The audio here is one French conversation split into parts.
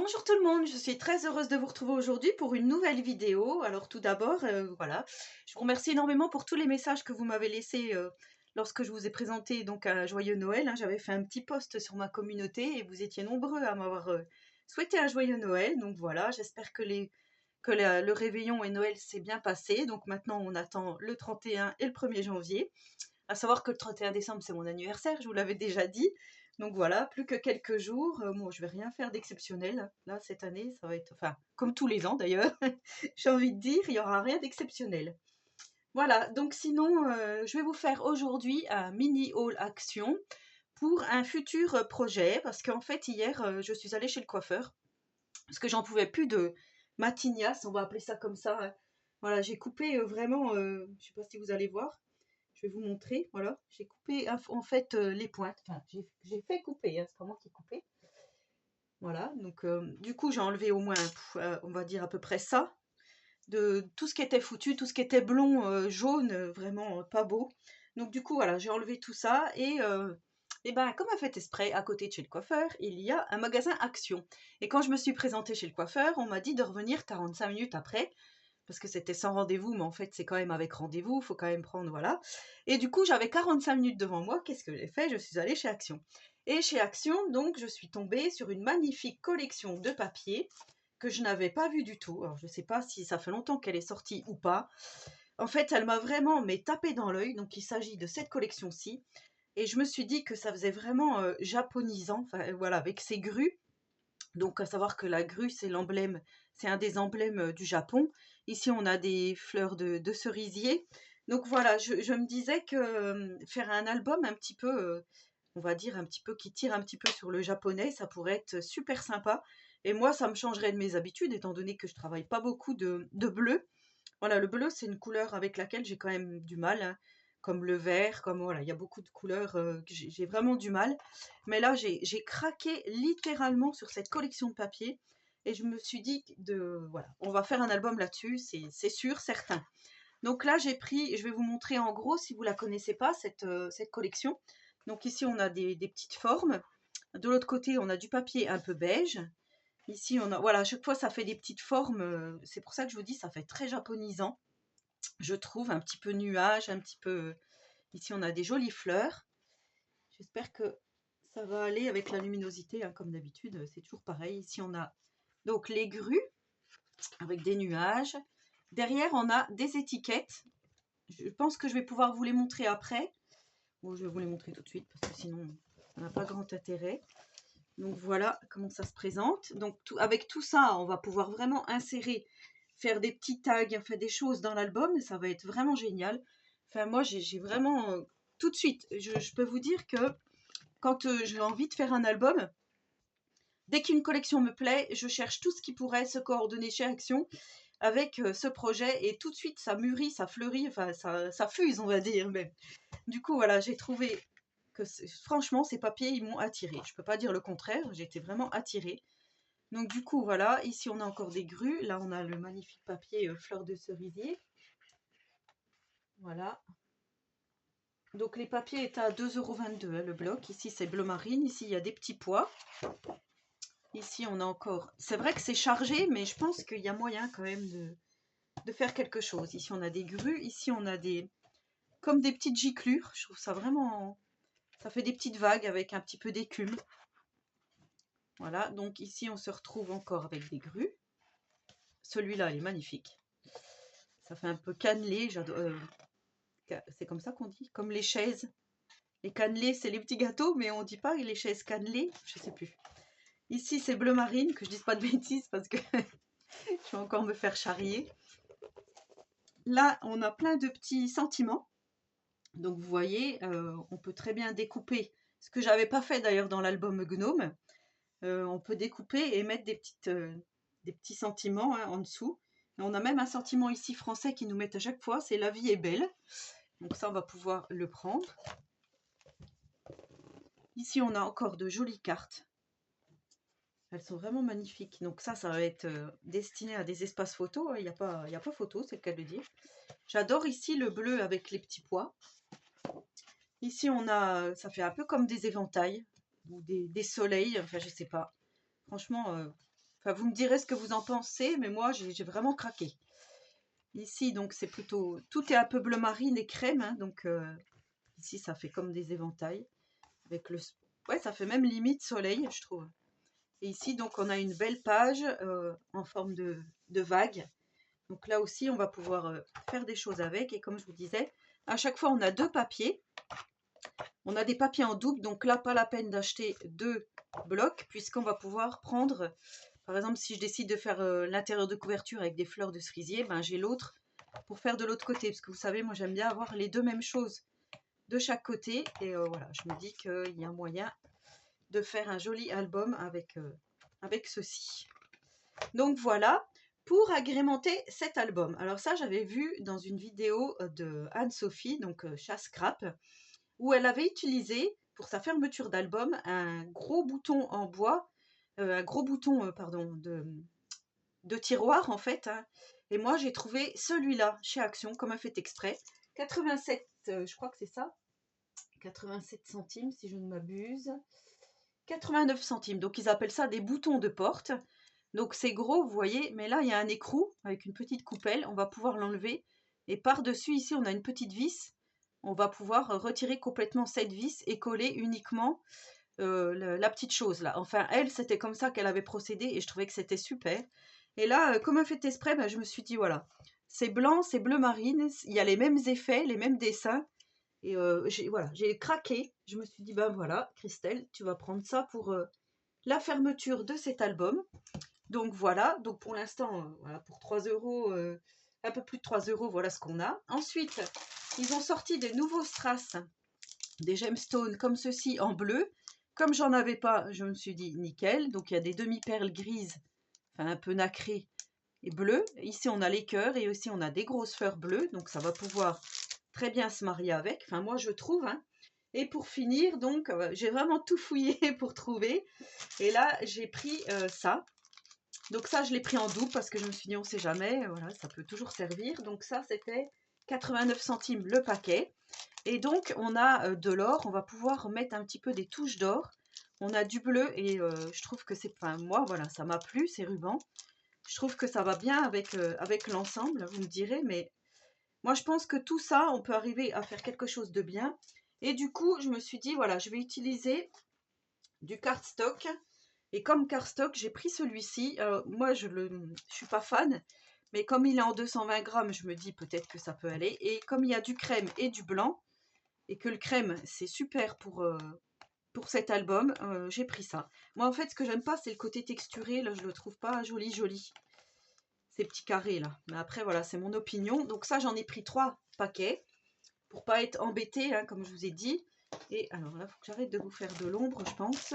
Bonjour tout le monde, je suis très heureuse de vous retrouver aujourd'hui pour une nouvelle vidéo. Alors tout d'abord, voilà, je vous remercie énormément pour tous les messages que vous m'avez laissés lorsque je vous ai présenté donc un joyeux Noël, hein. J'avais fait un petit post sur ma communauté et vous étiez nombreux à m'avoir souhaité un joyeux Noël. Donc voilà, j'espère que le réveillon et Noël s'est bien passé. Donc maintenant on attend le 31 et le 1er janvier. À savoir que le 31 décembre, c'est mon anniversaire, je vous l'avais déjà dit. Donc voilà, plus que quelques jours. Bon, je vais rien faire d'exceptionnel. Là, cette année, ça va être, enfin, comme tous les ans d'ailleurs, j'ai envie de dire, il n'y aura rien d'exceptionnel. Voilà, donc sinon, je vais vous faire aujourd'hui un mini haul action pour un futur projet. Parce qu'en fait, hier, je suis allée chez le coiffeur. Parce que j'en pouvais plus de ma tignasse, on va appeler ça comme ça, hein. Voilà, j'ai coupé vraiment, je sais pas si vous allez voir. Je vais vous montrer, voilà. J'ai coupé en fait les pointes. Enfin, j'ai fait couper, hein, c'est pas moi qui ai coupé. Voilà, donc du coup j'ai enlevé au moins, on va dire à peu près ça. De tout ce qui était foutu, tout ce qui était blond, jaune, vraiment pas beau. Donc du coup voilà, j'ai enlevé tout ça et ben comme à fait exprès, à côté de chez le coiffeur, il y a un magasin Action. Et quand je me suis présentée chez le coiffeur, on m'a dit de revenir 45 minutes après parce que c'était sans rendez-vous, mais en fait, c'est quand même avec rendez-vous, il faut quand même prendre, voilà. Et du coup, j'avais 45 minutes devant moi. Qu'est-ce que j'ai fait? Je suis allée chez Action. Et chez Action, donc, je suis tombée sur une magnifique collection de papiers que je n'avais pas vue du tout. Alors, je ne sais pas si ça fait longtemps qu'elle est sortie ou pas. En fait, elle m'a vraiment tapé dans l'œil. Donc, il s'agit de cette collection-ci. Et je me suis dit que ça faisait vraiment japonisant, enfin, voilà, avec ces grues. Donc, à savoir que la grue, c'est l'emblème, c'est un des emblèmes du Japon. Ici, on a des fleurs de cerisier. Donc voilà, je me disais que faire un album un petit peu, on va dire un petit peu qui tire un petit peu sur le japonais, ça pourrait être super sympa. Et moi, ça me changerait de mes habitudes, étant donné que je travaille pas beaucoup de bleu. Voilà, le bleu, c'est une couleur avec laquelle j'ai quand même du mal, hein, comme le vert, comme voilà, il y a beaucoup de couleurs que j'ai vraiment du mal. Mais là, j'ai craqué littéralement sur cette collection de papier et je me suis dit voilà, on va faire un album là-dessus, c'est sûr, certain. Donc là, j'ai pris, je vais vous montrer en gros si vous la connaissez pas cette collection. Donc ici, on a des petites formes. De l'autre côté, on a du papier un peu beige. Ici, on a, voilà, à chaque fois, ça fait des petites formes. C'est pour ça que je vous dis, ça fait très japonisant. Je trouve un petit peu nuage, un petit peu. Ici, on a des jolies fleurs. J'espère que ça va aller avec la luminosité, hein, comme d'habitude. C'est toujours pareil. Ici, on a donc les grues avec des nuages. Derrière, on a des étiquettes. Je pense que je vais pouvoir vous les montrer après. Bon, je vais vous les montrer tout de suite parce que sinon, ça n'a pas grand intérêt. Donc voilà comment ça se présente. Donc avec tout ça, on va pouvoir vraiment insérer, faire des petits tags, faire des choses dans l'album. Ça va être vraiment génial. Enfin, moi, j'ai vraiment tout de suite, je peux vous dire que quand j'ai envie de faire un album, dès qu'une collection me plaît, je cherche tout ce qui pourrait se coordonner chez Action avec ce projet et tout de suite ça mûrit, ça fleurit, enfin ça fuse, on va dire même. Du coup, voilà, j'ai trouvé que franchement, ces papiers, ils m'ont attirée. Je peux pas dire le contraire, j'ai été vraiment attirée. Donc du coup, voilà, ici on a encore des grues. Là, on a le magnifique papier fleur de cerisier. Voilà. Donc les papiers étaient à 2,22 € hein, le bloc. Ici, c'est bleu marine. Ici, il y a des petits pois. Ici, on a encore... C'est vrai que c'est chargé, mais je pense qu'il y a moyen quand même de faire quelque chose. Ici, on a des grues. Ici, on a des... comme des petites giclures. Je trouve ça vraiment... Ça fait des petites vagues avec un petit peu d'écume. Voilà, donc ici, on se retrouve encore avec des grues. Celui-là, il est magnifique. Ça fait un peu cannelé. C'est comme ça qu'on dit, comme les chaises. Les cannelés, c'est les petits gâteaux, mais on dit pas les chaises cannelées, je sais plus. Ici, c'est bleu marine, que je dise pas de bêtises parce que je vais encore me faire charrier. Là, on a plein de petits sentiments. Donc, vous voyez, on peut très bien découper, ce que j'avais pas fait d'ailleurs dans l'album Gnome. On peut découper et mettre des petits sentiments hein, en dessous. Et on a même un sentiment ici français qui nous met à chaque fois, c'est la vie est belle. Donc ça, on va pouvoir le prendre. Ici, on a encore de jolies cartes. Elles sont vraiment magnifiques. Donc ça va être destiné à des espaces photos. Il n'y a pas photo, c'est le cas de le dire. J'adore ici le bleu avec les petits pois. Ici, on a, ça fait un peu comme des éventails ou des soleils. Enfin, je sais pas. Franchement, Enfin, vous me direz ce que vous en pensez, mais moi, j'ai vraiment craqué. Ici, donc, c'est plutôt... Tout est un peu bleu marine et crème, hein, donc ici, ça fait comme des éventails. Avec le... Ouais, ça fait même limite soleil, je trouve. Et ici, donc, on a une belle page en forme de vague. Donc là aussi, on va pouvoir faire des choses avec. Et comme je vous disais, à chaque fois, on a deux papiers. On a des papiers en double, donc là, pas la peine d'acheter deux blocs, puisqu'on va pouvoir prendre, par exemple, si je décide de faire l'intérieur de couverture avec des fleurs de cerisier, ben, j'ai l'autre pour faire de l'autre côté, parce que vous savez, moi, j'aime bien avoir les deux mêmes choses de chaque côté. Et voilà, je me dis qu'il y a moyen de faire un joli album avec ceci. Donc voilà, pour agrémenter cet album. Alors ça, j'avais vu dans une vidéo de Anne-Sophie, donc Chat Scrap, où elle avait utilisé pour sa fermeture d'album un gros bouton en bois, un gros bouton pardon, de tiroir en fait. Hein. Et moi j'ai trouvé celui-là chez Action comme un fait exprès. 87, je crois que c'est ça. 87 centimes si je ne m'abuse. 89 centimes. Donc ils appellent ça des boutons de porte. Donc c'est gros, vous voyez, mais là il y a un écrou avec une petite coupelle. On va pouvoir l'enlever. Et par-dessus ici on a une petite vis. On va pouvoir retirer complètement cette vis et coller uniquement la petite chose là. Enfin, elle, c'était comme ça qu'elle avait procédé et je trouvais que c'était super. Et là, comme un fait exprès, ben, je me suis dit, voilà, c'est blanc, c'est bleu marine, il y a les mêmes effets, les mêmes dessins. Et voilà, j'ai craqué. Je me suis dit, ben voilà, Christelle, tu vas prendre ça pour la fermeture de cet album. Donc voilà, donc pour l'instant, voilà, pour 3 euros, un peu plus de 3 euros, voilà ce qu'on a. Ensuite, ils ont sorti des nouveaux strass, des gemstones comme ceci en bleu. Comme j'en avais pas, je me suis dit nickel. Donc il y a des demi-perles grises, enfin un peu nacrées et bleues. Ici on a les cœurs et aussi on a des grosses fleurs bleues. Donc ça va pouvoir très bien se marier avec. Enfin moi je trouve. Hein. Et pour finir, donc j'ai vraiment tout fouillé pour trouver. Et là j'ai pris ça. Donc ça je l'ai pris en double parce que je me suis dit on sait jamais. Voilà, ça peut toujours servir. Donc ça c'était 89 centimes le paquet. Et donc, on a de l'or, on va pouvoir mettre un petit peu des touches d'or. On a du bleu et je trouve que c'est... Enfin, moi, voilà, ça m'a plu, ces rubans. Je trouve que ça va bien avec l'ensemble, vous me direz. Mais moi, je pense que tout ça, on peut arriver à faire quelque chose de bien. Et du coup, je me suis dit, voilà, je vais utiliser du cardstock. Et comme cardstock, j'ai pris celui-ci. Moi, je suis pas fan. Mais comme il est en 220 grammes, je me dis peut-être que ça peut aller. Et comme il y a du crème et du blanc, et que le crème c'est super pour cet album, j'ai pris ça. Moi en fait ce que j'aime pas c'est le côté texturé, là je le trouve pas joli joli, ces petits carrés là. Mais après voilà c'est mon opinion, donc ça j'en ai pris 3 paquets pour pas être embêtée hein, comme je vous ai dit. Et alors là il faut que j'arrête de vous faire de l'ombre je pense.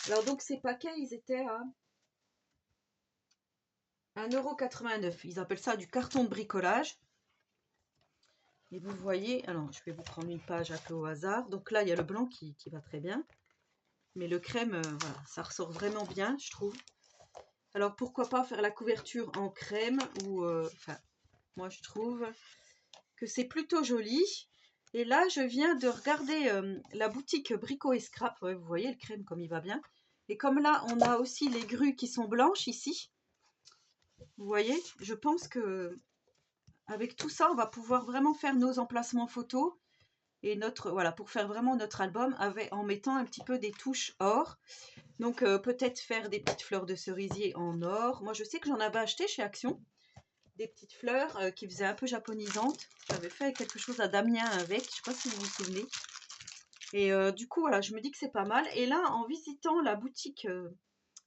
Alors donc ces paquets ils étaient à 1,89 €, ils appellent ça du carton de bricolage. Et vous voyez, alors je vais vous prendre une page un peu au hasard. Donc là, il y a le blanc qui va très bien. Mais le crème, voilà, ça ressort vraiment bien, je trouve. Alors pourquoi pas faire la couverture en crème ou... enfin, moi je trouve que c'est plutôt joli. Et là, je viens de regarder la boutique Brico et Scrap. Ouais, vous voyez le crème comme il va bien. Et comme là, on a aussi les grues qui sont blanches ici. Vous voyez, je pense que avec tout ça, on va pouvoir vraiment faire nos emplacements photos et notre voilà pour faire vraiment notre album en mettant un petit peu des touches or. Donc peut-être faire des petites fleurs de cerisier en or. Moi je sais que j'en avais acheté chez Action des petites fleurs qui faisaient un peu japonisantes. J'avais fait quelque chose à Damien avec, je sais pas si vous vous souvenez. Et du coup voilà, je me dis que c'est pas mal. Et là en visitant la boutique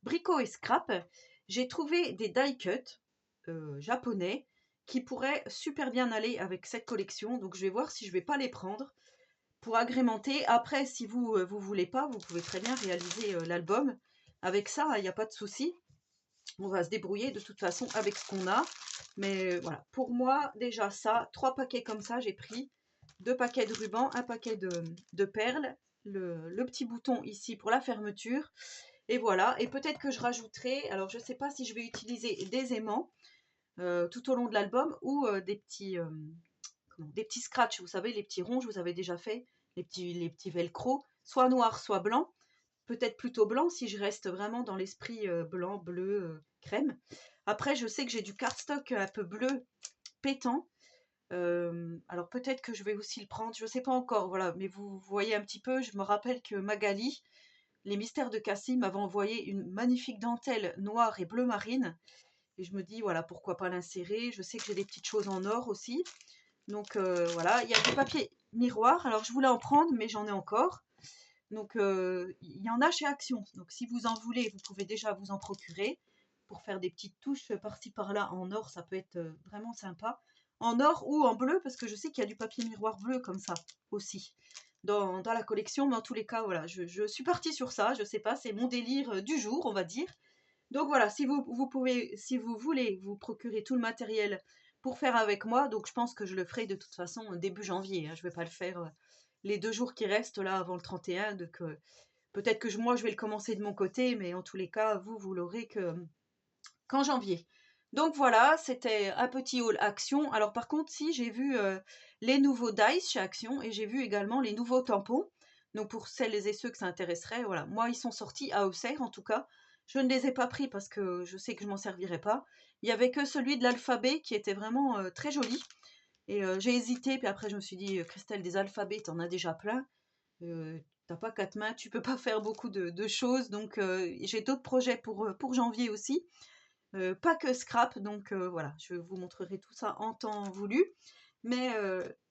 Brico et Scrap, j'ai trouvé des die cut japonais qui pourraient super bien aller avec cette collection. Donc je vais voir si je vais pas les prendre pour agrémenter. Après, si vous ne voulez pas, vous pouvez très bien réaliser l'album. Avec ça, il n'y a pas de souci. On va se débrouiller de toute façon avec ce qu'on a. Mais voilà, pour moi, déjà ça, 3 paquets comme ça, j'ai pris 2 paquets de ruban, un paquet de perles, le petit bouton ici pour la fermeture. Et voilà, et peut-être que je rajouterai, alors je ne sais pas si je vais utiliser des aimants tout au long de l'album ou des petits scratchs, vous savez, les petits ronds, je vous avais déjà fait, les petits velcro, soit noir, soit blanc. peut-être plutôt blanc si je reste vraiment dans l'esprit blanc, bleu, crème. Après, je sais que j'ai du cardstock un peu bleu pétant. Alors peut-être que je vais aussi le prendre, je ne sais pas encore, voilà. Mais vous voyez un petit peu, je me rappelle que Magali, les Mystères de Cassie, m'avait envoyé une magnifique dentelle noire et bleu marine. Et je me dis, voilà, pourquoi pas l'insérer. Je sais que j'ai des petites choses en or aussi. Donc voilà, il y a du papier miroir. Alors je voulais en prendre, mais j'en ai encore. Donc il y en a chez Action. Donc si vous en voulez, vous pouvez déjà vous en procurer. Pour faire des petites touches par-ci par-là en or, ça peut être vraiment sympa. En or ou en bleu, parce que je sais qu'il y a du papier miroir bleu comme ça aussi dans la collection. Mais en tous les cas, voilà, je suis partie sur ça. Je sais pas, c'est mon délire du jour, on va dire. Donc voilà, si vous pouvez, si vous voulez vous procurer tout le matériel pour faire avec moi, donc je pense que je le ferai de toute façon début janvier, hein. Je ne vais pas le faire les 2 jours qui restent là avant le 31. Donc peut-être que moi je vais le commencer de mon côté, mais en tous les cas, vous l'aurez qu'en janvier. Donc voilà, c'était un petit haul Action. Alors par contre, si j'ai vu les nouveaux dice chez Action et j'ai vu également les nouveaux tampons. Donc pour celles et ceux que ça intéresserait, voilà. Moi, ils sont sortis à Auxerre en tout cas. Je ne les ai pas pris parce que je sais que je m'en servirai pas. Il y avait que celui de l'alphabet qui était vraiment très joli. Et j'ai hésité, puis après je me suis dit, Christelle, des alphabets, t'en as déjà plein. T'as pas 4 mains, tu peux pas faire beaucoup de choses. Donc j'ai d'autres projets pour janvier aussi. Pas que scrap, donc voilà, je vous montrerai tout ça en temps voulu. Mais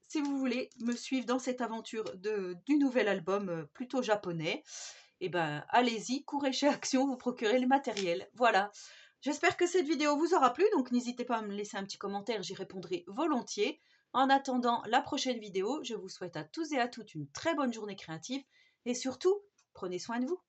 si vous voulez me suivre dans cette aventure du nouvel album plutôt japonais, et ben allez-y, courez chez Action, vous procurez le matériel. Voilà. J'espère que cette vidéo vous aura plu, donc n'hésitez pas à me laisser un petit commentaire, j'y répondrai volontiers. En attendant la prochaine vidéo, je vous souhaite à tous et à toutes une très bonne journée créative et surtout, prenez soin de vous.